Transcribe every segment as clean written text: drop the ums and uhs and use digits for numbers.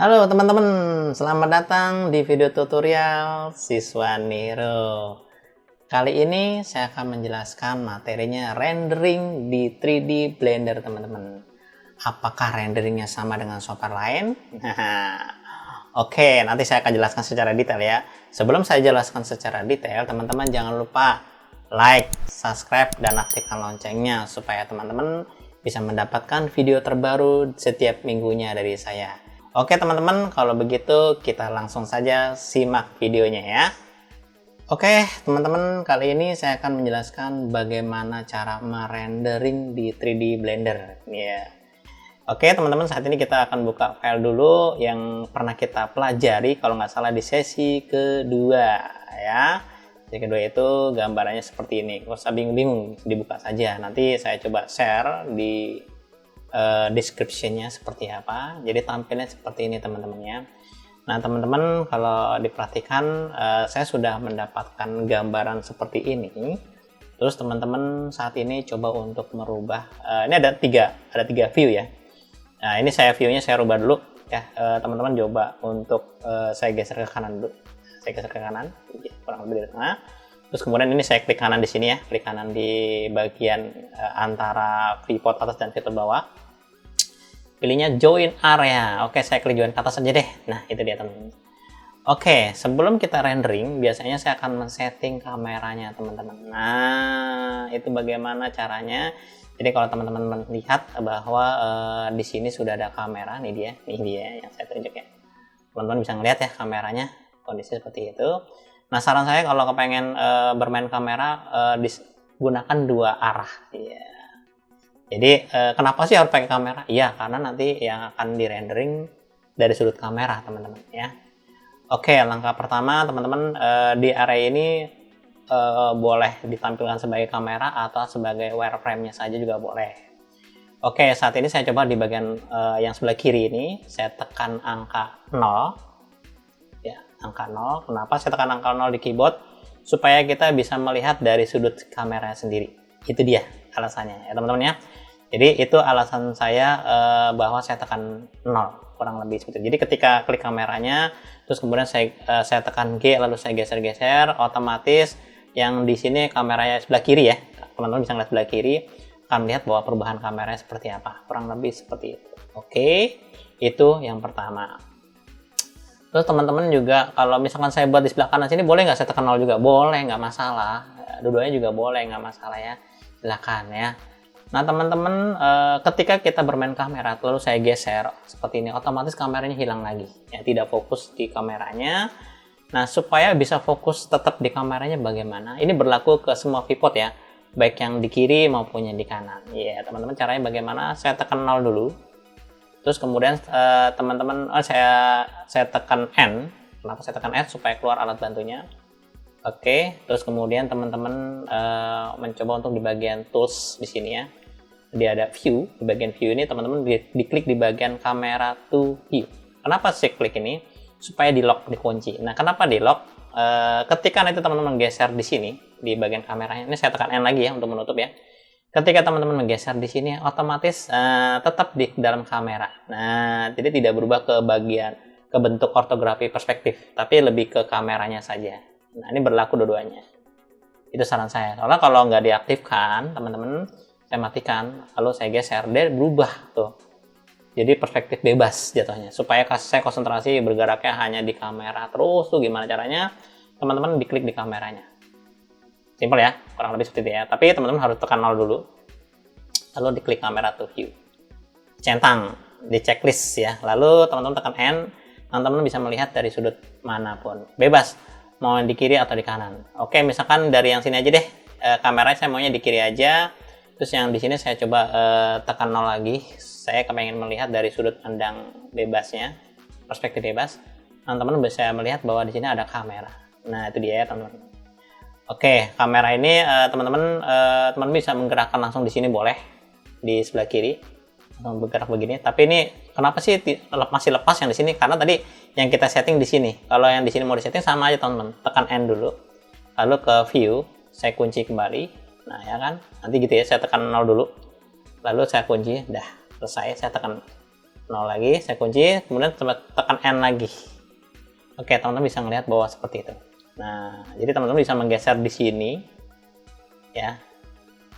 Halo teman-teman, selamat datang di video tutorial Siswa Nero. Kali ini saya akan menjelaskan materinya rendering di 3D Blender teman-teman. Apakah renderingnya sama dengan software lain? Oke, nanti saya akan jelaskan secara detail ya. Sebelum saya jelaskan secara detail, teman-teman jangan lupa like, subscribe, dan aktifkan loncengnya supaya teman-teman bisa mendapatkan video terbaru setiap minggunya dari saya. Oke teman-teman, kalau begitu kita langsung saja simak videonya ya. Oke teman-teman, kali ini saya akan menjelaskan bagaimana cara merendering di 3D Blender ya. Oke teman-teman, saat ini kita akan buka file dulu yang pernah kita pelajari kalau nggak salah di sesi kedua ya. Sesi kedua itu gambarannya seperti ini, nggak usah bingung-bingung, dibuka saja. Nanti saya coba share di description-nya seperti apa. Jadi tampilnya seperti ini teman-teman ya. Nah teman-teman, kalau diperhatikan saya sudah mendapatkan gambaran seperti ini. Terus teman-teman saat ini coba untuk merubah, ini ada tiga view ya. Nah ini view-nya saya rubah dulu ya. Teman-teman coba untuk saya geser ke kanan dulu. Saya geser ke kanan, kurang lebih dari tengah. Terus kemudian ini saya klik kanan di sini ya, klik kanan di bagian antara viewport atas dan viewport bawah. Pilihnya join area. Oke, saya klik join ke atas aja deh. Nah, itu dia teman-teman. Oke, sebelum kita rendering, biasanya saya akan men-setting kameranya teman-teman. Nah, itu bagaimana caranya. Jadi kalau teman-teman melihat bahwa di sini sudah ada kamera, nih dia yang saya tunjuk ya. Teman-teman bisa ngeliat ya kameranya, kondisi seperti itu. Nah, saran saya kalau kepengen bermain kamera, gunakan dua arah. Ya. Jadi kenapa sih harus pakai kamera? Iya, karena nanti yang akan di rendering dari sudut kamera teman-teman ya. Oke, langkah pertama teman-teman di area ini boleh ditampilkan sebagai kamera atau sebagai wireframe-nya saja juga boleh. Oke, saat ini saya coba di bagian yang sebelah kiri ini, saya tekan angka 0 ya, angka 0. Kenapa saya tekan angka 0 di keyboard? Supaya kita bisa melihat dari sudut kamera sendiri. Itu dia alasannya ya teman-teman ya. Jadi itu alasan saya bahwa saya tekan 0 kurang lebih seperti itu. Jadi ketika klik kameranya terus kemudian saya tekan G lalu saya geser-geser, otomatis yang di sini kameranya sebelah kiri ya. Teman-teman bisa lihat sebelah kiri, akan lihat bahwa perubahan kameranya seperti apa. Kurang lebih seperti itu. Oke, itu yang pertama. Terus teman-teman juga kalau misalkan saya buat di sebelah kanan sini, boleh nggak saya tekan 0 juga? Boleh, nggak masalah. Dua-duanya juga boleh, nggak masalah ya. Silakan ya. Nah teman-teman, ketika kita bermain kamera lalu saya geser seperti ini, otomatis kameranya hilang lagi ya, tidak fokus di kameranya. Nah supaya bisa fokus tetap di kameranya bagaimana, ini berlaku ke semua viewport ya, baik yang di kiri maupun yang di kanan ya teman-teman. Caranya bagaimana? Saya tekan 0 dulu, terus kemudian teman-teman saya tekan N. Kenapa saya tekan N? Supaya keluar alat bantunya. Oke, terus kemudian teman-teman mencoba untuk di bagian tools di sini ya. Dia ada view, di bagian view ini teman-teman diklik di bagian kamera to view. Kenapa saya klik ini? Supaya di lock, dikunci. Nah, kenapa di lock? Ketika nanti teman-teman geser di sini di bagian kameranya, ini saya tekan N lagi ya untuk menutup ya. Ketika teman-teman menggeser di sini, otomatis tetap di dalam kamera. Nah, jadi tidak berubah ke bentuk ortografi perspektif, tapi lebih ke kameranya saja. Nah, ini berlaku dua-duanya. Itu saran saya. Soalnya kalau nggak diaktifkan, teman-teman, saya matikan, lalu saya geser, dia berubah tuh. Jadi perspektif bebas jatuhnya. Supaya saya konsentrasi bergeraknya hanya di kamera terus tuh gimana caranya? Teman-teman diklik di kameranya. Simpel ya, kurang lebih seperti itu ya. Tapi teman-teman harus tekan 0 dulu. Lalu diklik kamera to view. Centang di checklist ya. Lalu teman-teman tekan N, teman-teman bisa melihat dari sudut manapun. Bebas. Mau di kiri atau di kanan. Oke, misalkan dari yang sini aja deh. Kameranya saya maunya di kiri aja. Terus yang di sini saya coba tekan 0 lagi. Saya kepengen melihat dari sudut pandang bebasnya, perspektif bebas. Teman-teman bisa melihat bahwa di sini ada kamera. Nah, itu dia ya, teman-teman. Oke, kamera ini teman-teman bisa menggerakkan langsung di sini boleh di sebelah kiri. Bergerak begini. Tapi ini kenapa sih masih lepas yang di sini? Karena tadi yang kita setting di sini. Kalau yang di sini mau disetting sama aja teman-teman. Tekan N dulu. Lalu ke view, saya kunci kembali. Nah ya kan, nanti gitu ya, saya tekan 0 dulu. Lalu saya kunci, dah selesai. Saya tekan 0 lagi, saya kunci, kemudian tekan N lagi. Oke, teman-teman bisa melihat bahwa seperti itu. Nah, jadi teman-teman bisa menggeser di sini, ya,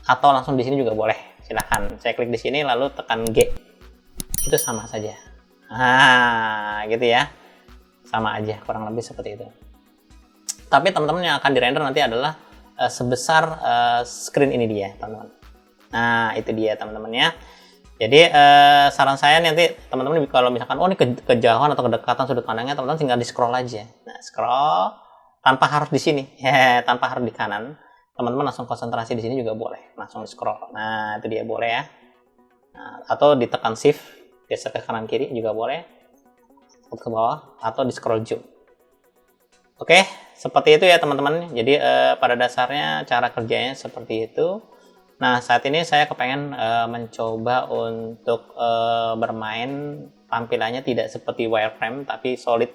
atau langsung di sini juga boleh. Silahkan, saya klik di sini lalu tekan G. Itu sama saja. Nah, gitu ya, sama aja, kurang lebih seperti itu. Tapi teman-teman yang akan dirender nanti adalah sebesar screen ini dia, teman-teman. Nah, itu dia teman-teman ya. Jadi saran saya nanti teman-teman kalau misalkan ini kejauhan atau kedekatan sudut pandangnya, teman-teman tinggal di scroll aja. Nah, scroll tanpa harus di sini, tanpa harus di kanan. Teman-teman langsung konsentrasi di sini juga boleh, langsung di scroll. Nah, itu dia boleh ya. Nah, atau ditekan shift, geser ke kanan kiri juga boleh, ke bawah, atau di scroll zoom. Oke, seperti itu ya teman-teman. Jadi pada dasarnya cara kerjanya seperti itu. Nah, saat ini saya kepengen mencoba untuk bermain tampilannya tidak seperti wireframe tapi solid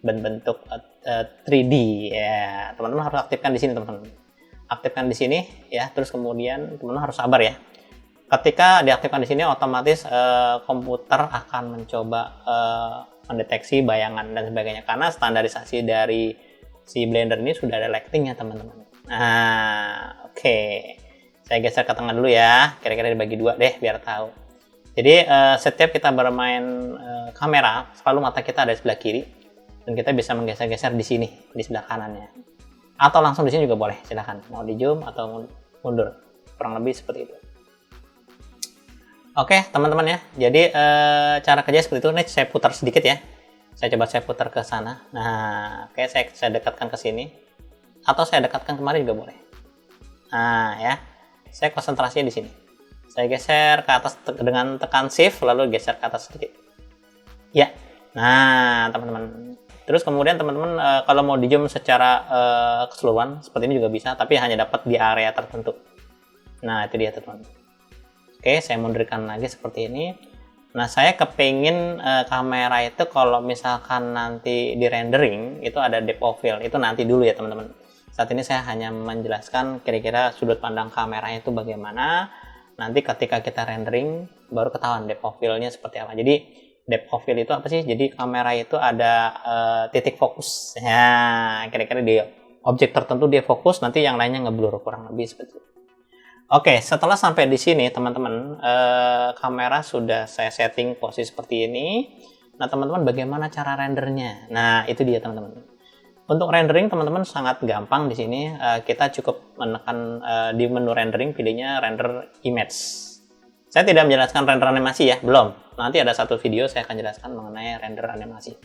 berbentuk 3D ya. Teman-teman harus aktifkan di sini, teman-teman. Aktifkan di sini ya, terus kemudian teman-teman harus sabar ya. Ketika diaktifkan di sini otomatis komputer akan mencoba mendeteksi bayangan dan sebagainya karena standarisasi dari si Blender ini sudah ada lighting-nya, teman-teman. Nah, oke. Saya geser ke tengah dulu ya, kira-kira dibagi dua deh biar tahu. Jadi setiap kita bermain kamera, selalu mata kita ada di sebelah kiri dan kita bisa menggeser-geser di sini, di sebelah kanannya. Atau langsung di sini juga boleh, silahkan. Mau di zoom atau mundur, kurang lebih seperti itu. Oke, teman-teman ya. Jadi cara kerja seperti itu. Nih saya putar sedikit ya. Saya coba saya putar ke sana. Nah, oke, saya dekatkan ke sini. Atau saya dekatkan kemari juga boleh. Nah, ya. Saya konsentrasinya di sini. Saya geser ke atas dengan tekan shift lalu geser ke atas sedikit. Ya. Nah, teman-teman. Terus kemudian teman-teman kalau mau di zoom secara keseluruhan seperti ini juga bisa, tapi hanya dapat di area tertentu. Nah, itu dia teman-teman. Oke, saya mundurkan lagi seperti ini. Nah, saya kepingin kamera itu kalau misalkan nanti di rendering itu ada depth of field. Itu nanti dulu ya teman-teman. Saat ini saya hanya menjelaskan kira-kira sudut pandang kameranya itu bagaimana. Nanti ketika kita rendering baru ketahuan depth of field-nya seperti apa. Jadi depth of field itu apa sih? Jadi kamera itu ada titik fokus. Ya, kira-kira di objek tertentu dia fokus, nanti yang lainnya ngeblur, kurang lebih seperti itu. Oke, setelah sampai di sini teman-teman, kamera sudah saya setting posisi seperti ini. Nah, teman-teman bagaimana cara rendernya? Nah, itu dia teman-teman. Untuk rendering teman-teman sangat gampang di sini. Kita cukup menekan di menu rendering, pilihnya render image. Saya tidak menjelaskan render animasi ya, belum. Nanti ada satu video saya akan jelaskan mengenai render animasi.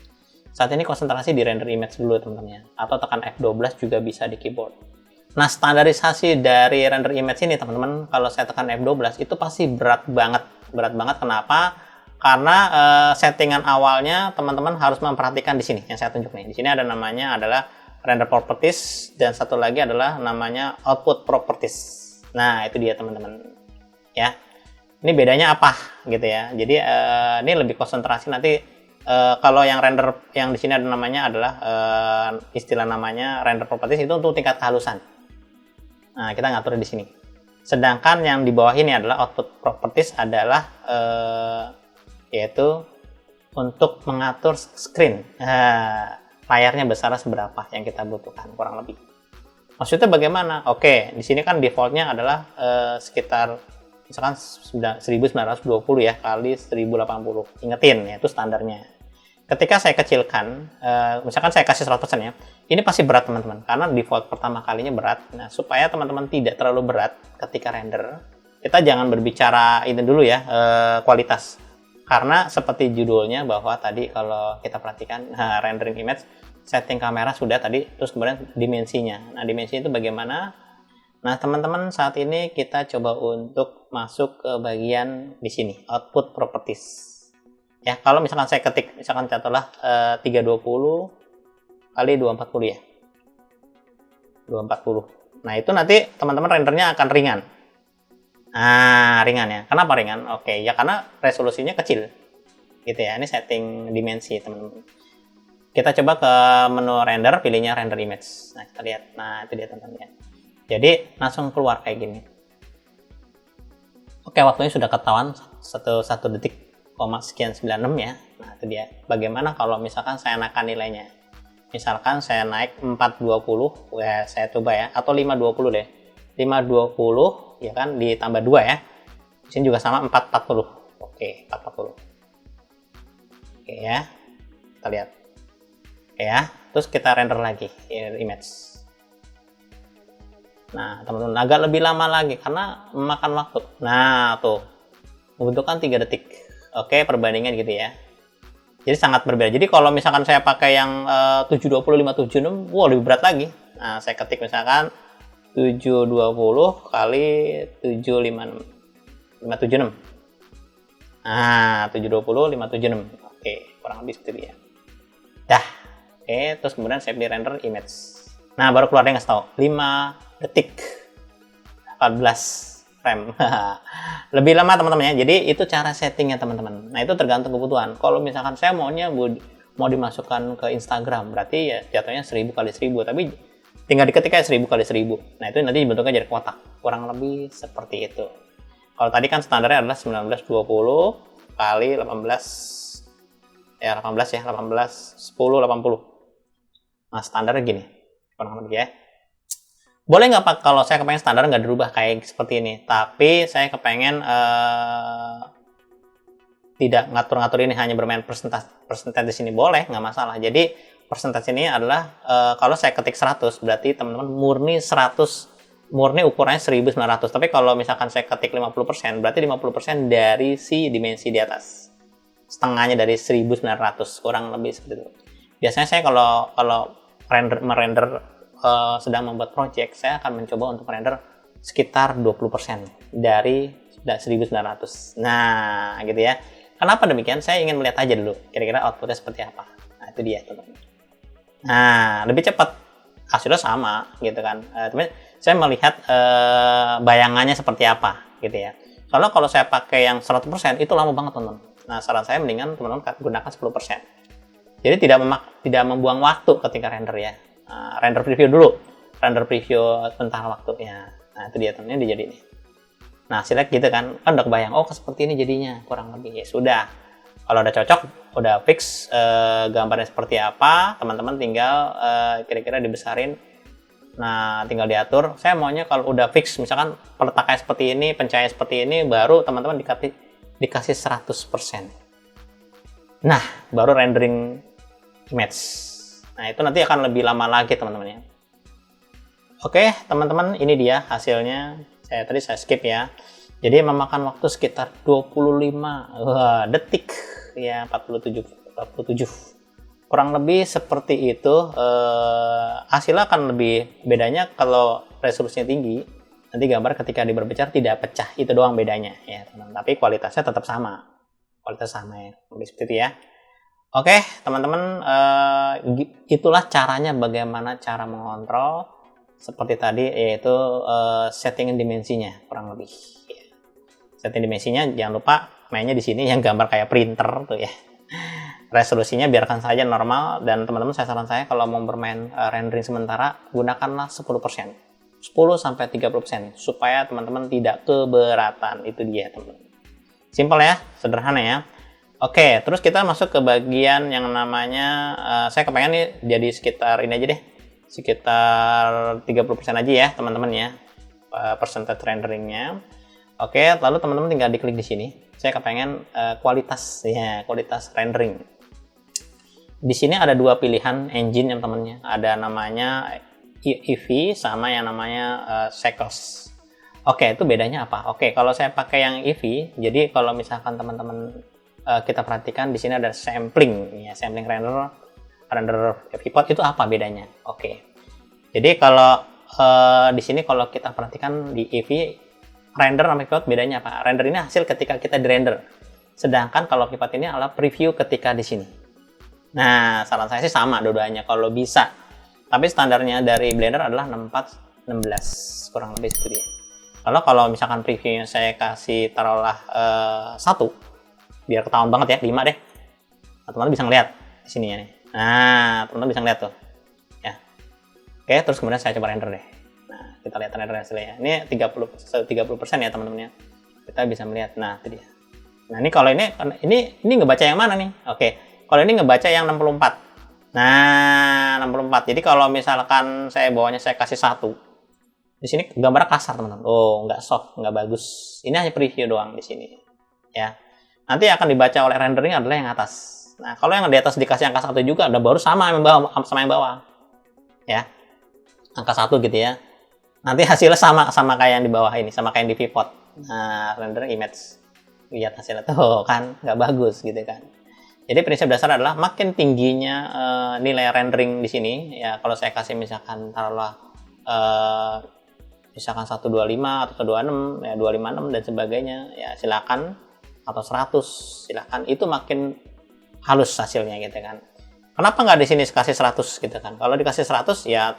Saat ini konsentrasi di render image dulu teman-teman ya. Atau tekan F12 juga bisa di keyboard. Nah, standarisasi dari render image ini teman-teman, kalau saya tekan F12 itu pasti berat banget. Berat banget kenapa? Karena settingan awalnya teman-teman harus memperhatikan di sini yang saya tunjuk nih. Di sini ada namanya adalah render properties dan satu lagi adalah namanya output properties. Nah, itu dia teman-teman. Ya. Ini bedanya apa gitu ya. Jadi ini lebih konsentrasi nanti kalau yang render yang di sini ada namanya adalah istilah namanya render properties itu untuk tingkat kehalusan. Nah, kita ngatur di sini. Sedangkan yang di bawah ini adalah output properties adalah yaitu untuk mengatur screen. Layarnya besar seberapa yang kita butuhkan kurang lebih. Maksudnya bagaimana? Oke, di sini kan defaultnya adalah sekitar misalkan 1920 ya kali 1080. Ingetin ya, itu standarnya. Ketika saya kecilkan, misalkan saya kasih 100% ya, ini pasti berat teman-teman, karena default pertama kalinya berat. Nah, supaya teman-teman tidak terlalu berat ketika render, kita jangan berbicara ini dulu ya, kualitas. Karena seperti judulnya bahwa tadi kalau kita perhatikan rendering image, setting kamera sudah tadi, terus kemudian dimensinya. Nah, dimensinya itu bagaimana? Nah, teman-teman saat ini kita coba untuk masuk ke bagian di sini, output properties. Ya, kalau misalkan saya ketik, misalkan contohlah 320 kali 240 ya. 240. Nah, itu nanti teman-teman rendernya akan ringan. Nah, ringan ya. Kenapa ringan? Oke, ya karena resolusinya kecil. Gitu ya. Ini setting dimensi, teman-teman. Kita coba ke menu render, pilihnya render image. Nah, kita lihat. Nah, itu dia teman-teman. Jadi, langsung keluar kayak gini. Oke, waktunya sudah ketahuan 1 detik. sekian 96 ya. Nah, itu dia. Bagaimana kalau misalkan saya naikkan nilainya? Misalkan saya naik 420, ya saya coba ya, atau 520 deh. 520 ya kan ditambah 2 ya. Di sini juga sama 440. Oke, 440. Oke ya. Kita lihat. Oke ya. Terus kita render lagi image. Nah, teman-teman, agak lebih lama lagi karena memakan waktu. Nah, tuh. Membutuhkan 3 detik. Oke, perbandingan gitu ya. Jadi sangat berbeda. Jadi kalau misalkan saya pakai yang 720 576, wah lebih berat lagi. Nah, saya ketik misalkan 720 kali 756 576. Nah, 720 576. Oke, kurang lebih seperti ya. Dah. Oke, terus kemudian saya pilih render image. Nah, baru keluar dia ngasih tahu 5 detik 14 frame. Lebih lama teman-teman ya. Jadi itu cara settingnya teman-teman. Nah, itu tergantung kebutuhan. Kalau misalkan saya maunya mau dimasukkan ke Instagram, berarti ya jatuhnya 1000 kali 1000, tapi tinggal diketik aja 1000 kali 1000. Nah, itu nanti dibentuknya jadi kotak. Kurang lebih seperti itu. Kalau tadi kan standarnya adalah 1920 kali 18 ya 18 10 80. Nah, standarnya gini. Kurang lebih ya. Boleh nggak Pak kalau saya kepengen standar nggak dirubah kayak seperti ini, tapi saya kepengen tidak ngatur-ngatur ini, hanya bermain persentase di sini, boleh, nggak masalah. Jadi persentase ini adalah kalau saya ketik 100 berarti teman-teman murni 100, murni ukurannya 1900. Tapi kalau misalkan saya ketik 50% berarti 50% dari si dimensi di atas, setengahnya dari 1900, kurang lebih seperti itu. Biasanya saya kalau merender sedang membuat project, saya akan mencoba untuk render sekitar 20% dari 1900. Nah, gitu ya. Kenapa demikian? Saya ingin melihat aja dulu kira-kira outputnya seperti apa. Nah, itu dia teman-teman. Nah, lebih cepat, hasilnya sama gitu kan. Tapi saya melihat bayangannya seperti apa gitu ya. Soalnya kalau saya pakai yang 100% itu lama banget teman-teman. Nah, saran saya mendingan teman-teman gunakan 10%. Jadi tidak membuang waktu ketika render ya. Render preview dulu, render preview sebentar waktunya. Nah, itu dia temennya jadi ini. Nah, select gitu kan udah kebayang, oh seperti ini jadinya, kurang lebih. Ya sudah, kalau udah cocok, udah fix gambarnya seperti apa, teman-teman tinggal kira-kira dibesarin. Nah, tinggal diatur. Saya maunya kalau udah fix, misalkan peletakannya seperti ini, pencahayaan seperti ini, baru teman-teman dikasih 100%. Nah, baru rendering image. Nah, itu nanti akan lebih lama lagi teman-teman ya. Oke, teman-teman, ini dia hasilnya. Tadi saya skip ya. Jadi memakan waktu sekitar 25 detik ya, 47. Kurang lebih seperti itu. Hasilnya akan lebih, bedanya kalau resolusinya tinggi, nanti gambar ketika diberbicara tidak pecah. Itu doang bedanya ya, teman-teman. Tapi kualitasnya tetap sama. Kualitas sama ya. Lebih seperti itu ya. Oke, teman-teman, itulah caranya bagaimana cara mengontrol seperti tadi, yaitu setting dimensinya kurang lebih. Setting dimensinya jangan lupa mainnya di sini yang gambar kayak printer tuh ya. Resolusinya biarkan saja normal, dan teman-teman saran saya kalau mau bermain rendering sementara gunakanlah 10%. 10-30% supaya teman-teman tidak keberatan. Itu dia teman-teman. Simpel ya, sederhana ya. Oke, terus kita masuk ke bagian yang namanya, saya kepengen nih jadi sekitar ini aja deh, sekitar 30% aja ya teman-teman ya, percentage renderingnya. Oke, lalu teman-teman tinggal diklik di sini. Saya kepengen kualitas ya, kualitas rendering. Di sini ada dua pilihan engine yang temennya, ada namanya Eevee sama yang namanya Cycles. Oke, itu bedanya apa? Oke, kalau saya pakai yang Eevee, jadi kalau misalkan teman-teman kita perhatikan di sini ada sampling ya, sampling render viewport, itu apa bedanya? Oke. Jadi kalau di sini kalau kita perhatikan di Eevee, render sama viewport bedanya apa? Render ini hasil ketika kita di render. Sedangkan kalau viewport ini adalah preview ketika di sini. Nah, saran saya sih sama dua-duanya kalau bisa. Tapi standarnya dari Blender adalah 6416 kurang lebih seperti itu. Lalu kalau misalkan previewnya saya kasih taruhlah 1, biar ketahuan banget ya, 5 deh. Teman-teman bisa ngeliat di sini ya nih. Nah, teman-teman bisa ngeliat tuh. Ya. Oke, terus kemudian saya coba render deh. Nah, kita lihat render hasilnya. Ini 30% ya teman-teman ya. Kita bisa melihat. Nah, itu dia. Nah, ini kalau ini ngebaca yang mana nih? Oke. Kalau ini ngebaca yang 64. Nah, 64. Jadi kalau misalkan saya bawanya saya kasih 1. Di sini gambarnya kasar, teman-teman. Oh, nggak soft, nggak bagus. Ini hanya preview doang di sini. Ya. Nanti akan dibaca oleh rendering adalah yang atas. Nah, kalau yang di atas dikasih angka 1 juga, udah baru sama yang bawah. Ya. Angka 1 gitu ya. Nanti hasilnya sama kayak yang di bawah ini, sama kayak yang di pivot. Nah, render image. Lihat hasilnya tuh kan nggak bagus gitu kan. Jadi prinsip dasar adalah makin tingginya nilai rendering di sini, ya kalau saya kasih misalkan taruhlah misalkan 125 atau 126, ya 256 dan sebagainya, ya silakan, atau 100 silakan, itu makin halus hasilnya gitu kan. Kenapa nggak di sini kasih 100 gitu kan? Kalau dikasih 100 ya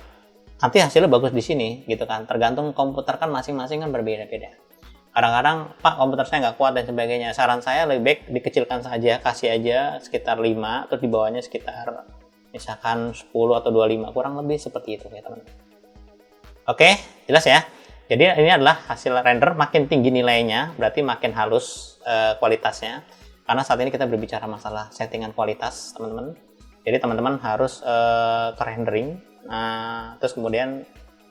nanti hasilnya bagus di sini gitu kan. Tergantung komputer kan masing-masing kan berbeda-beda. Kadang-kadang, Pak, komputer saya nggak kuat dan sebagainya. Saran saya lebih baik dikecilkan saja, kasih aja sekitar 5, terus di bawahnya sekitar misalkan 10 atau 25, kurang lebih seperti itu ya teman-teman. Oke, jelas ya. Jadi ini adalah hasil render, makin tinggi nilainya, berarti makin halus kualitasnya. Karena saat ini kita berbicara masalah settingan kualitas, teman-teman. Jadi teman-teman harus ke rendering, terus kemudian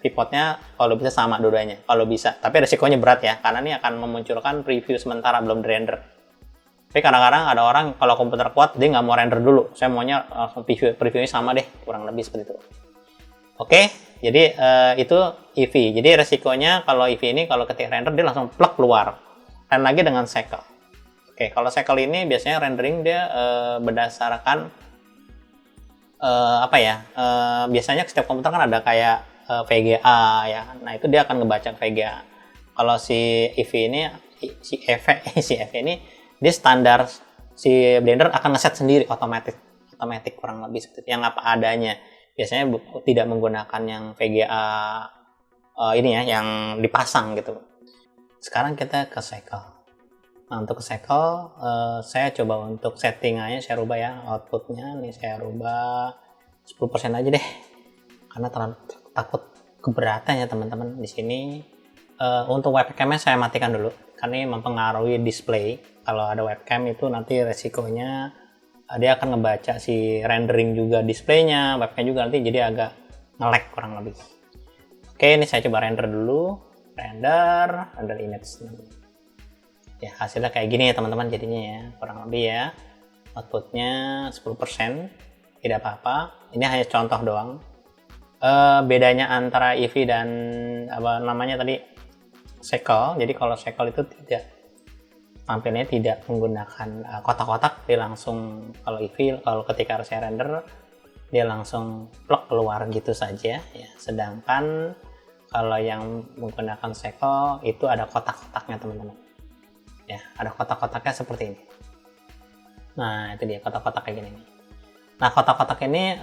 pivotnya kalau bisa sama dua-duanya, kalau bisa. Tapi resikonya berat ya, karena ini akan memunculkan preview sementara belum di-render. Tapi kadang-kadang ada orang kalau komputer kuat, dia nggak mau render dulu. Saya maunya langsung previewnya sama deh, kurang lebih seperti itu. Oke, jadi itu EV. Jadi resikonya kalau EV ini, kalau ketika render, dia langsung plug keluar. Dan lagi dengan cycle. Oke, kalau cycle ini biasanya rendering dia berdasarkan biasanya setiap komputer kan ada kayak VGA ya. Nah, itu dia akan ngebaca VGA. Kalau si EV ini si EV ini dia standar, si Blender akan ngeset sendiri otomatis kurang lebih seperti yang apa adanya. Biasanya tidak menggunakan yang VGA ini ya, yang dipasang gitu. Sekarang kita ke cycle. Nah, untuk ke cycle saya coba untuk settingannya saya rubah ya, outputnya nih saya rubah 10% aja deh. Karena terlalu takut keberatan ya teman-teman di sini. Untuk webcamnya saya matikan dulu karena ini mempengaruhi display. Kalau ada webcam itu nanti resikonya dia akan ngebaca si rendering juga displaynya, webcam juga nanti jadi agak nge-lag kurang lebih. Oke, ini saya coba render dulu, render image. Ya, hasilnya kayak gini ya teman-teman jadinya ya, kurang lebih ya. Outputnya 10%, tidak apa-apa. Ini hanya contoh doang. Bedanya antara EV dan apa namanya tadi cycle. Jadi kalau cycle itu tidak tampilnya tidak menggunakan kotak-kotak, dia langsung, kalau EV kalau ketika saya render dia langsung plug keluar gitu saja ya. Sedangkan kalau yang menggunakan cycle itu ada kotak-kotaknya teman-teman. Ya, ada kotak-kotaknya seperti ini. Nah, itu dia kotak-kotak kayak gini. Nah, kotak-kotak ini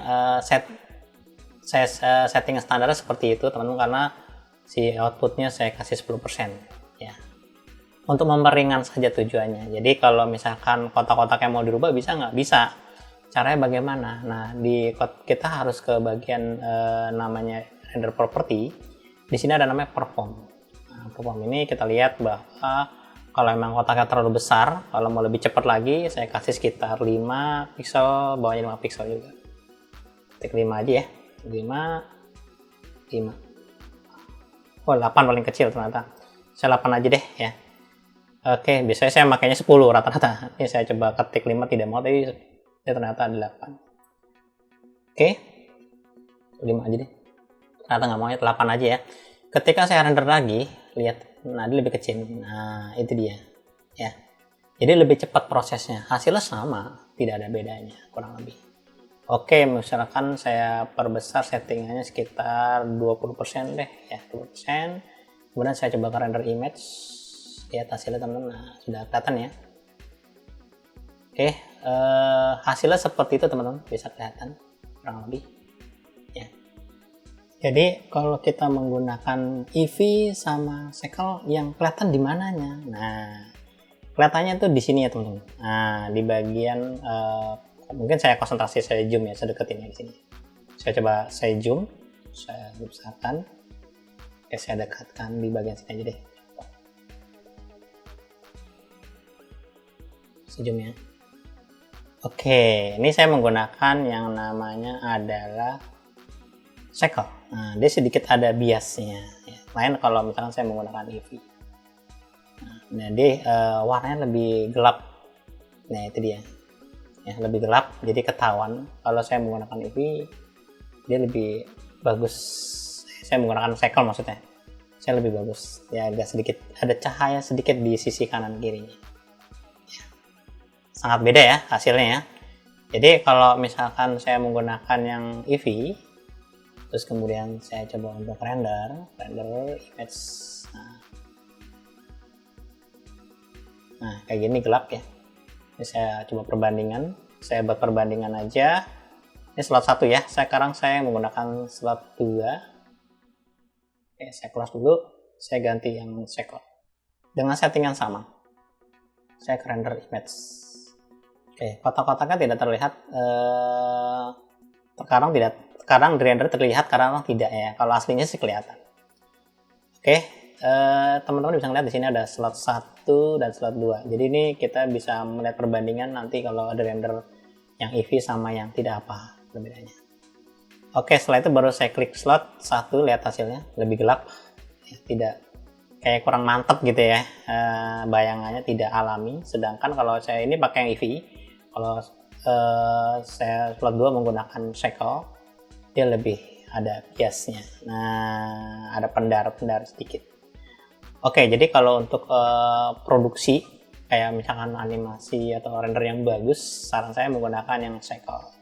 setting standarnya seperti itu teman-teman, karena si outputnya saya kasih 10% ya, untuk memperingan saja tujuannya. Jadi kalau misalkan kotak-kotaknya mau dirubah bisa nggak? Bisa. Caranya bagaimana? Nah, kita harus ke bagian namanya render property. Di sini ada namanya perform. Nah, perform ini kita lihat bahwa kalau memang kotaknya terlalu besar, kalau mau lebih cepat lagi saya kasih sekitar 5 pixel, bawahnya 5 pixel juga. Tik 5 aja ya. 5. Oh, 8 paling kecil ternyata. Saya 8 aja deh ya. Oke, biasanya saya makainya 10 rata-rata. Ini saya coba ketik 5 tidak mau, tapi ya ternyata ada 8. Oke. 5 aja deh. Ternyata nggak mau ya, 8 aja ya. Ketika saya render lagi, lihat, nah dia lebih kecil. Nah, itu dia. Ya. Jadi lebih cepat prosesnya. Hasilnya sama, tidak ada bedanya, kurang lebih. Oke, misalkan saya perbesar settingannya sekitar 20% deh ya, 20%. Kemudian saya coba ke render image. Lihat hasilnya teman-teman. Nah, sudah kelihatan ya. Oke, hasilnya seperti itu teman-teman, bisa kelihatan kurang lebih. Ya. Jadi kalau kita menggunakan EV sama cycle, yang kelihatan di mananya? Nah, kelihatannya tuh di sini ya teman-teman. Nah, di bagian mungkin saya konsentrasi, saya zoom ya, saya deketin ya di sini. Saya coba saya zoom, saya besarkan. Oke, saya dekatkan di bagian sini aja deh. zoom ya. Oke, ini saya menggunakan yang namanya adalah Shekel. Nah, dia sedikit ada biasnya ya. Lain kalau misalkan saya menggunakan EV. Nah, dia warnanya lebih gelap. Nah, itu dia ya, lebih gelap, jadi ketahuan. Kalau saya menggunakan EV dia lebih bagus. Saya menggunakan Shekel maksudnya, saya lebih bagus ya, agak sedikit ada cahaya sedikit di sisi kanan kirinya ya. Sangat beda ya hasilnya ya. Jadi kalau misalkan saya menggunakan yang EV, terus kemudian saya coba untuk render image, nah kayak gini gelap ya. Ini saya coba perbandingan, saya buat perbandingan aja. Ini slot 1 ya, sekarang saya menggunakan slot 2. Oke, saya close dulu, saya ganti yang Shekel dengan setting yang sama. Saya ke render image. Oke, kotak-kotaknya tidak terlihat, sekarang di render terlihat, karena tidak ya. Kalau aslinya sih kelihatan. Oke, teman-teman bisa lihat di sini ada slot 1 dan slot 2. Jadi ini kita bisa melihat perbandingan nanti kalau ada render yang EV sama yang tidak, apa perbedaannya. Oke, setelah itu baru saya klik slot 1, lihat hasilnya lebih gelap ya, tidak kayak kurang mantep gitu ya, bayangannya tidak alami. Sedangkan kalau saya ini pakai yang EV, kalau saya slot 2 menggunakan Shekel, dia lebih ada biasnya. Nah, ada pendar-pendar sedikit. Oke, jadi kalau untuk produksi kayak misalkan animasi atau render yang bagus, saran saya menggunakan yang Shekel.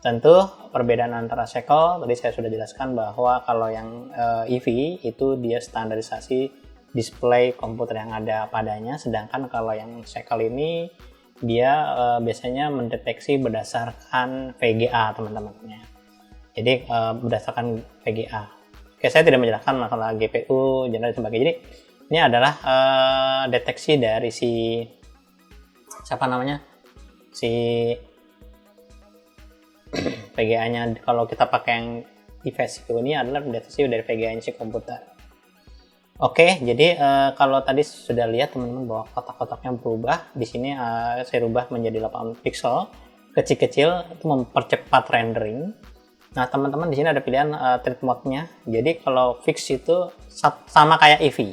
Tentu perbedaan antara Shekel tadi saya sudah jelaskan bahwa kalau yang EV itu dia standarisasi display komputer yang ada padanya, sedangkan kalau yang Shekel ini dia biasanya mendeteksi berdasarkan VGA teman-teman ya. Jadi berdasarkan VGA. Oke, saya tidak menjelaskan masalah GPU dan sebagainya. Jadi ini adalah deteksi dari si VGA-nya. Kalau kita pakai yang device CPU ini adalah deteksi dari VGA-nya si komputer. Oke, jadi kalau tadi sudah lihat teman-teman bahwa kotak-kotaknya berubah, di sini saya rubah menjadi 8 pixel kecil-kecil, itu mempercepat rendering. Nah, teman-teman di sini ada pilihan treat mode-nya. Jadi kalau fix itu sama kayak EV,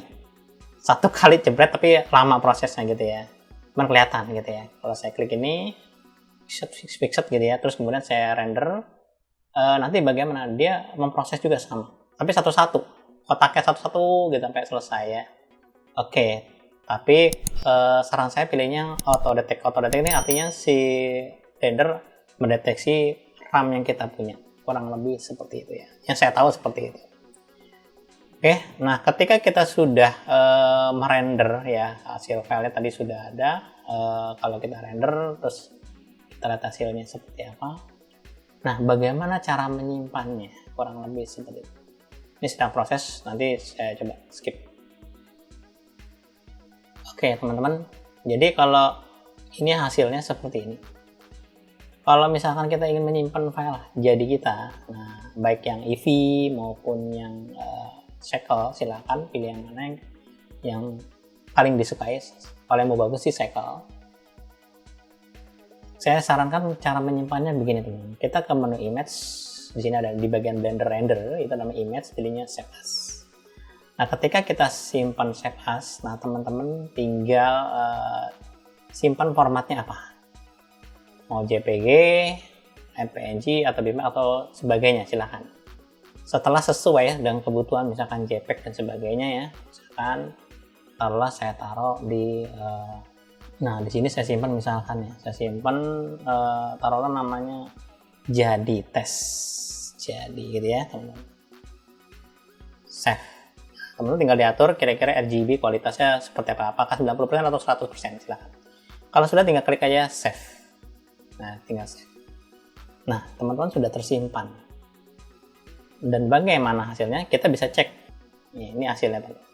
satu kali jebret tapi lama prosesnya gitu ya, cuman kelihatan gitu ya. Kalau saya klik ini fixed gitu ya, terus kemudian saya render, nanti bagaimana dia memproses juga sama, tapi satu-satu, kotaknya satu-satu gitu sampai selesai ya. Oke, tapi saran saya pilihnya auto detect ini artinya si render mendeteksi RAM yang kita punya, kurang lebih seperti itu ya, yang saya tahu seperti itu. Oke, nah ketika kita sudah merender ya, hasil filenya tadi sudah ada, kalau kita render terus kita lihat hasilnya seperti apa. Nah, bagaimana cara menyimpannya? Kurang lebih seperti itu. Ini sedang proses, nanti saya coba skip. Oke, teman-teman. Jadi kalau ini hasilnya seperti ini. Kalau misalkan kita ingin menyimpan file jadi kita, nah baik yang EV maupun yang Shekel, silakan pilih yang mana yang paling disukai. Kalau yang mau bagus sih Shekel. Saya sarankan cara menyimpannya begini teman-teman. Kita ke menu image, di sini ada di bagian Blender render, itu namanya image, pilihnya save as. Nah, ketika kita simpan save as, nah teman-teman tinggal simpan formatnya apa? Mau JPG, MPNG atau BIMAX atau sebagainya, silahkan. Setelah sesuai dengan kebutuhan, misalkan JPEG dan sebagainya ya, misalkan taruhlah saya taruh di nah di sini saya simpan misalkan ya, saya simpan taruhlah namanya jadi tes, jadi gitu ya teman-teman. Save. Teman-teman tinggal diatur kira-kira RGB kualitasnya seperti apa, apakah 90% atau 100%, silahkan. Kalau sudah tinggal klik aja save. Nah, tinggal save. Nah, teman-teman sudah tersimpan. Dan bagaimana hasilnya? Kita bisa cek. Ini hasilnya teman-teman.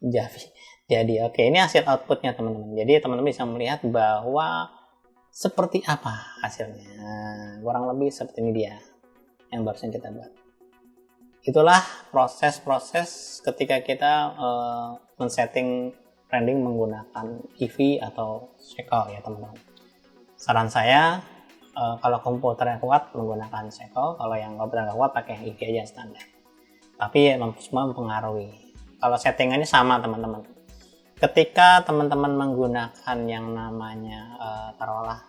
Ya, jadi oke, ini hasil outputnya teman-teman. Jadi teman-teman bisa melihat bahwa seperti apa hasilnya. Kurang lebih seperti ini dia yang barusan kita buat. Itulah proses-proses ketika kita men-setting rendering menggunakan Eevee atau Sequel ya teman-teman. Saran saya kalau komputernya kuat menggunakan Sequel, kalau yang komputer nggak kuat pakai Eevee aja standar. Tapi semua mempengaruhi. Kalau settingannya sama teman-teman. Ketika teman-teman menggunakan yang namanya taruhlah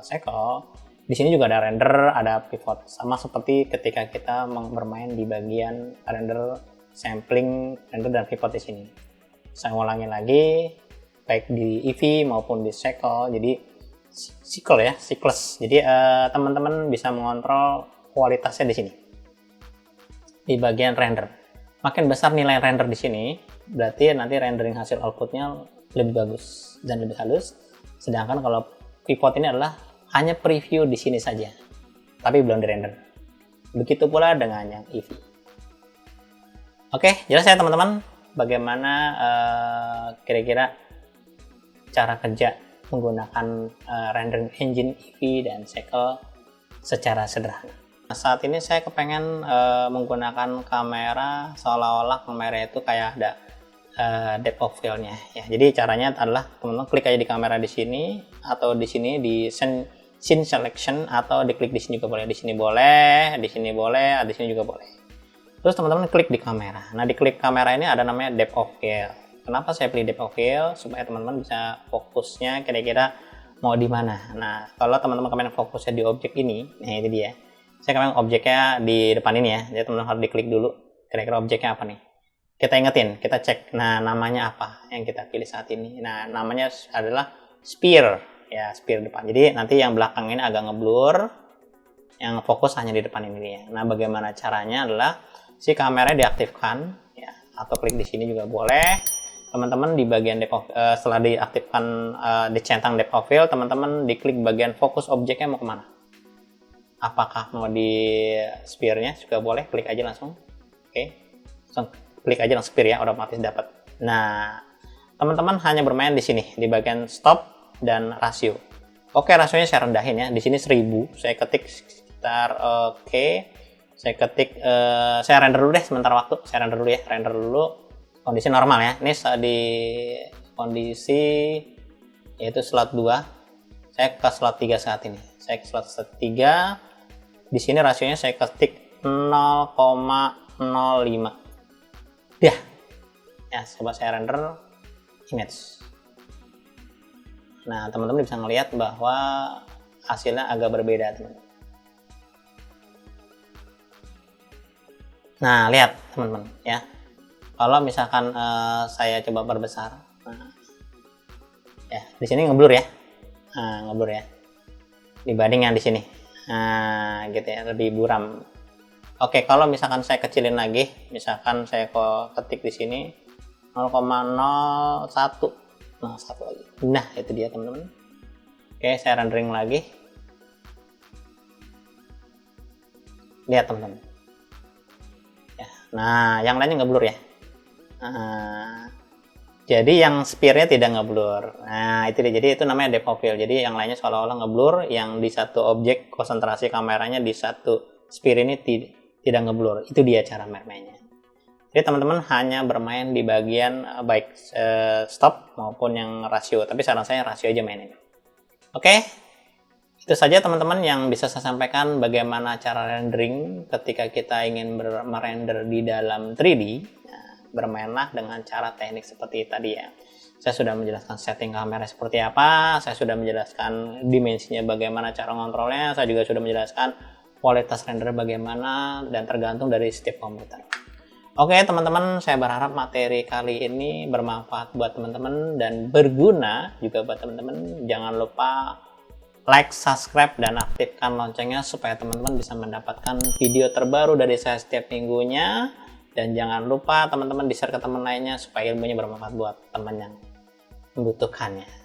Sequel, di sini juga ada render, ada pivot, sama seperti ketika kita bermain di bagian render, sampling, render dan pivot di sini. Saya ulangi lagi, baik di Eevee maupun di Sequel, jadi cycles. Jadi teman-teman bisa mengontrol kualitasnya di sini. Di bagian render, makin besar nilai render di sini, berarti nanti rendering hasil outputnya lebih bagus dan lebih halus. Sedangkan kalau pivot ini adalah hanya preview di sini saja, tapi belum dirender. Begitu pula dengan yang Eevee. Oke, jelas ya teman-teman, bagaimana kira-kira cara kerja menggunakan rendering engine Eevee dan Sequel secara sederhana. Nah, saat ini saya kepengen menggunakan kamera seolah-olah kamera itu kayak ada depth of field-nya ya. Jadi caranya adalah teman-teman klik aja di kamera di sini atau di sini di scene selection, atau diklik di sini juga boleh, di sini boleh, di sini boleh, di sini juga boleh. Terus teman-teman klik di kamera. Nah, di klik kamera ini ada namanya depth of field. Kenapa saya pilih depth of field? Supaya teman-teman bisa fokusnya kira-kira mau di mana. Nah, kalau teman-teman kemarin fokusnya di objek ini, nah itu dia. Saya kemarin objeknya di depan ini ya. Jadi teman-teman harus diklik dulu. Kira-kira objeknya apa nih? Kita ingetin, kita cek. Nah, namanya apa yang kita pilih saat ini? Nah, namanya adalah sphere. Ya, sphere depan. Jadi nanti yang belakang ini agak ngeblur, yang fokus hanya di depan ini ya. Nah, bagaimana caranya adalah si kamera diaktifkan ya, atau klik di sini juga boleh. Teman-teman di bagian depth of, setelah diaktifkan dicentang depth of field, teman-teman diklik bagian fokus objeknya mau kemana. Apakah mau di sphere-nya juga boleh, klik aja langsung. Oke. Langsung klik aja langsung sphere ya, otomatis dapat. Nah, teman-teman hanya bermain di sini di bagian stop dan rasio. Oke, rasionya saya rendahin ya. Di sini 1000. Saya ketik sekitar saya ketik saya render dulu deh sebentar waktu. Saya render dulu ya. Render dulu kondisi normal ya. Ini di kondisi yaitu slot 2. Saya ke slot 3 saat ini. Saya ke slot 3. Di sini rasionya saya ketik 0,05. Ya, coba saya render image. Nah, teman-teman bisa ngelihat bahwa hasilnya agak berbeda, teman-teman. Nah, lihat teman-teman ya. Kalau misalkan saya coba perbesar, nah, ya di sini ngeblur ya, ngeblur ya, dibanding yang di sini, nah, gitu ya, lebih buram. Oke, kalau misalkan saya kecilin lagi, misalkan saya ketik di sini 0,01. Nah, satu lagi. Nah, itu dia teman-teman. Oke, saya rendering lagi. Lihat teman-teman. Ya, nah, yang lainnya ngeblur ya. Jadi yang sphere-nya tidak ngeblur. Nah, itu dia. Jadi itu namanya depth of field. Jadi yang lainnya seolah-olah ngeblur, yang di satu objek konsentrasi kameranya di satu sphere ini tidak ngeblur. Itu dia cara bermainnya. Jadi teman-teman hanya bermain di bagian baik stop maupun yang rasio, tapi saran saya rasio aja mainin. Oke, itu saja teman-teman yang bisa saya sampaikan bagaimana cara rendering ketika kita ingin merender di dalam 3D. Nah, bermainlah dengan cara teknik seperti tadi ya. Saya sudah menjelaskan setting kamera seperti apa, saya sudah menjelaskan dimensinya bagaimana cara ngontrolnya, saya juga sudah menjelaskan kualitas render bagaimana dan tergantung dari setiap komputer. Oke teman-teman, saya berharap materi kali ini bermanfaat buat teman-teman dan berguna juga buat teman-teman. Jangan lupa like, subscribe, dan aktifkan loncengnya supaya teman-teman bisa mendapatkan video terbaru dari saya setiap minggunya. Dan jangan lupa teman-teman di-share ke teman lainnya supaya ilmunya bermanfaat buat teman yang membutuhkannya.